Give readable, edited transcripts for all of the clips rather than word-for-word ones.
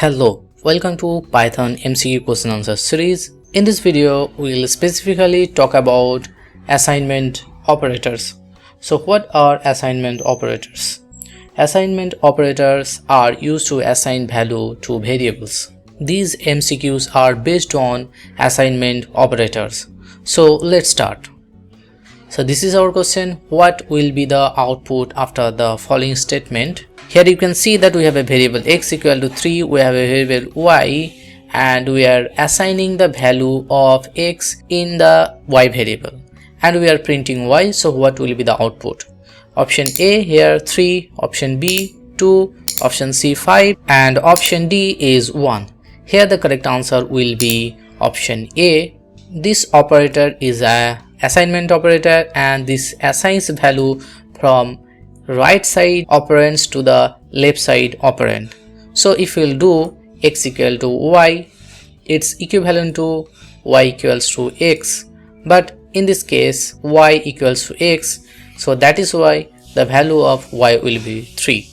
Hello, welcome to Python MCQ question answer series. In this video, we will specifically talk about assignment operators. So what are assignment operators? Assignment operators are used to assign value to variables. These MCQs are based on assignment operators. So let's start. So this is our question. What will be the output after the following statement? Here you can see that we have a variable x equal to 3, we have a variable y, and we are assigning the value of x in the y variable, and we are printing y. So what will be the output? Option A here 3, option B 2, option C 5, and option D is 1. Here the correct answer will be option A. This operator is a assignment operator, and this assigns value from right side operands to the left side operand. So if we'll do x equal to y, it's equivalent to y equals to x, but in this case y equals to x, so that is why the value of y will be 3.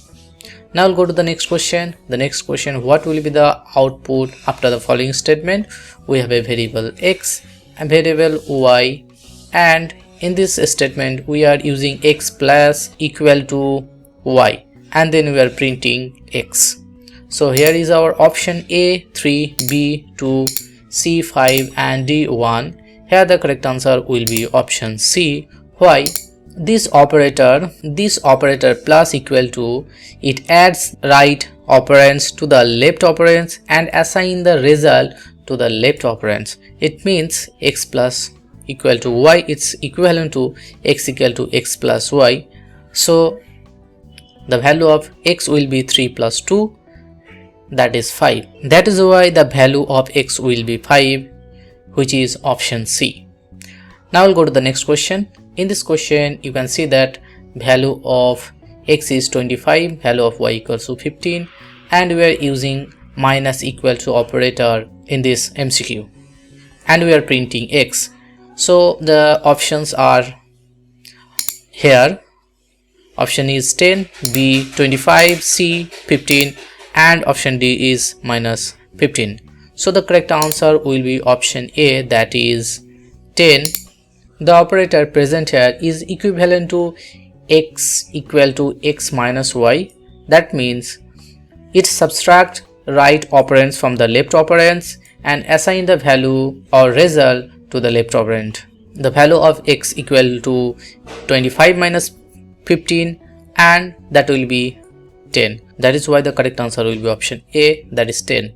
Now we'll go to the next question. The next question, what will be the output after the following statement? We have a variable x, a variable y, and in this statement we are using x plus equal to y, and then we are printing x. So here is our option A 3, B 2, C 5, and D 1. Here the correct answer will be option C. Why? This operator plus equal to, it adds right operands to the left operands and assign the result to the left operands. It means x plus equal to y, it's equivalent to x equal to x plus y. So the value of x will be 3 plus 2, that is 5. That is why the value of x will be 5, which is option C. Now we'll go to the next question. In this question you can see that value of x is 25, value of y equals to 15, and we are using minus equal to operator in this MCQ, and we are printing x. So the options are here. Option is 10, B 25, C 15, and option D is minus 15. So the correct answer will be option A, that is 10. The operator present here is equivalent to x equal to x minus y. That means it subtract right operands from the left operands and assign the value or result to the left operand. The value of x equal to 25 minus 15, and that will be 10. That is why the correct answer will be option A, that is 10.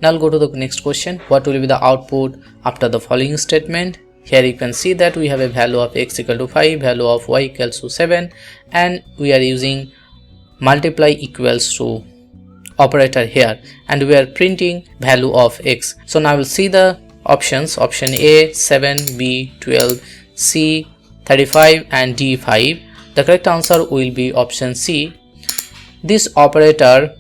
Now I'll go to the next question. What will be the output after the following statement? Here you can see that we have a value of x equal to 5, value of y equals to 7, and we are using multiply equals to operator here, and we are printing value of x. So now we'll see the options. Option A 7, B 12, C 35, and D 5. The correct answer will be option C. This operator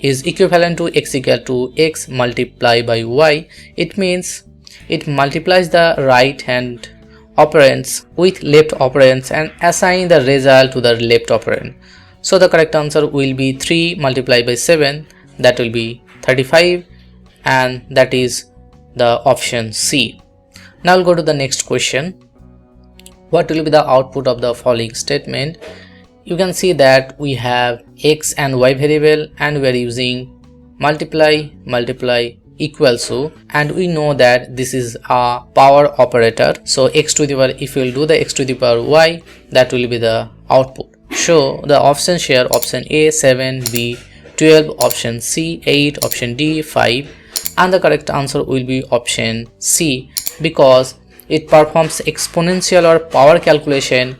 is equivalent to x equal to x multiplied by y. It means it multiplies the right hand operands with left operands and assign the result to the left operand. So the correct answer will be 3 multiplied by 7, that will be 35, and that is the option C. Now we'll go to the next question. What will be the output of the following statement? You can see that we have x and y variable, and we are using multiply equals to, and we know that this is a power operator. So x to the power, if you will do the x to the power y, that will be the output. So the options here, option A 7, B 12, option C 8, option D 5, and the correct answer will be option C, because it performs exponential or power calculation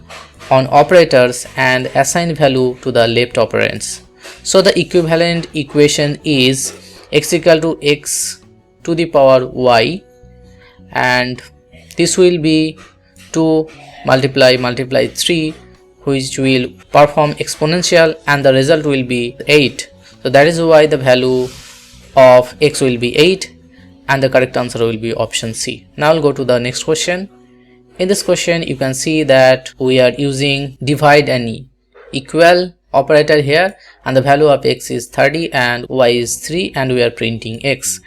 on operators and assign value to the left operands. So the equivalent equation is x equal to x to the power y, and this will be 2 multiply 3, which will perform exponential, and the result will be 8. So that is why the value of x will be 8, and the correct answer will be option C. Now I'll go to the next question. In this question you can see that we are using divide and equal operator here, and the value of x is 30 and y is 3, and we are printing x.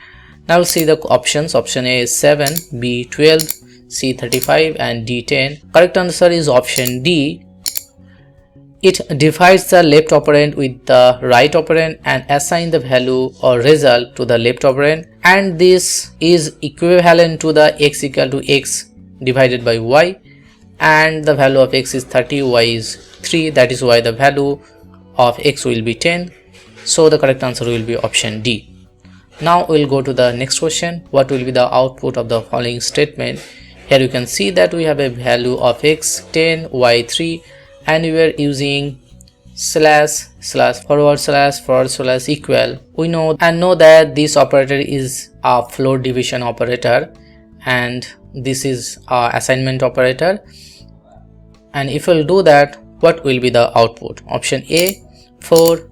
Now we'll see the options. Option A is 7, B 12, C 35 and D 10. Correct answer is option D. It divides the left operand with the right operand and assign the value or result to the left operand, and this is equivalent to the x equal to x divided by y, and the value of x is 30, y is 3, that is why the value of x will be 10. So the correct answer will be option D. Now we'll go to the next question. What will be the output of the following statement? Here you can see that we have a value of x 10, y 3, and we are using forward slash equal. We know that this operator is a float division operator, and this is a assignment operator. And if we'll do that, what will be the output? Option A 4,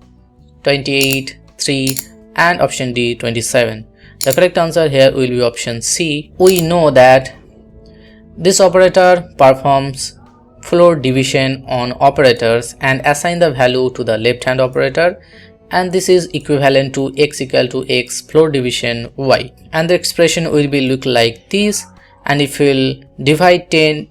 28, 3, and option D 27. The correct answer here will be option C. We know that this operator performs float division on operators and assign the value to the left hand operator, and this is equivalent to x equal to x float division y, and the expression will be look like this. And if we'll divide 10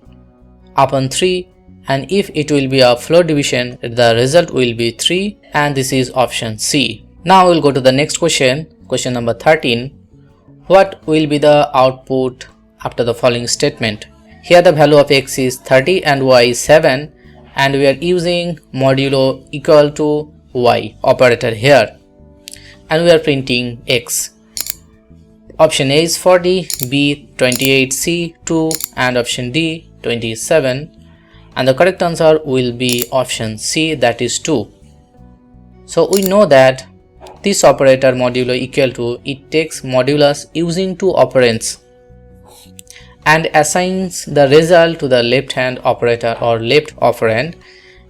upon 3, and if it will be a float division, the result will be 3, and this is option C. Now we'll go to the next question. Question number 13. What will be the output after the following statement? Here the value of x is 30 and y is 7, and we are using modulo equal to y operator here, and we are printing x. Option A is 40, B 28, C 2, and option D 27, and the correct answer will be option C, that is 2. So we know that this operator modulo equal to, it takes modulus using two operands and assigns the result to the left hand operator or left operand,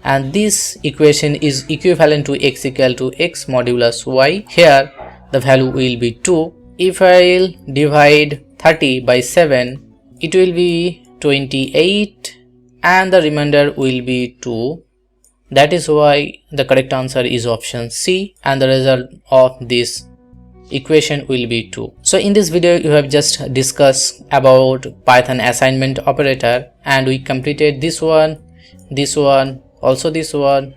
and this equation is equivalent to x equal to x modulus y. Here the value will be 2. If I'll divide 30 by 7, it will be 28, and the remainder will be 2. That is why the correct answer is option C, and the result of this equation will be 2. So in this video you have just discussed about Python assignment operator, and we completed this one, also this one,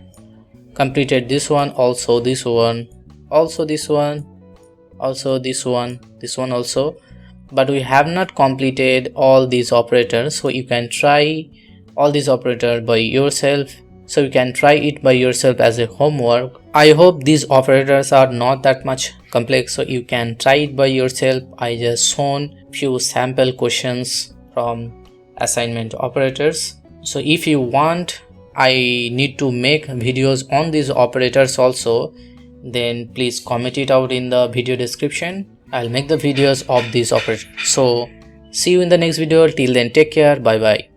completed this one, also this one, also this one, also this one, this one also, but we have not completed all these operators. So you can try all these operators by yourself. So you can try it by yourself as a homework. I hope these operators are not that much complex, so you can try it by yourself. I just shown few sample questions from assignment operators. So if you want, I need to make videos on these operators also, then please comment it out in the video description. I'll make the videos of these operators. So see you in the next video. Till then, take care. Bye bye.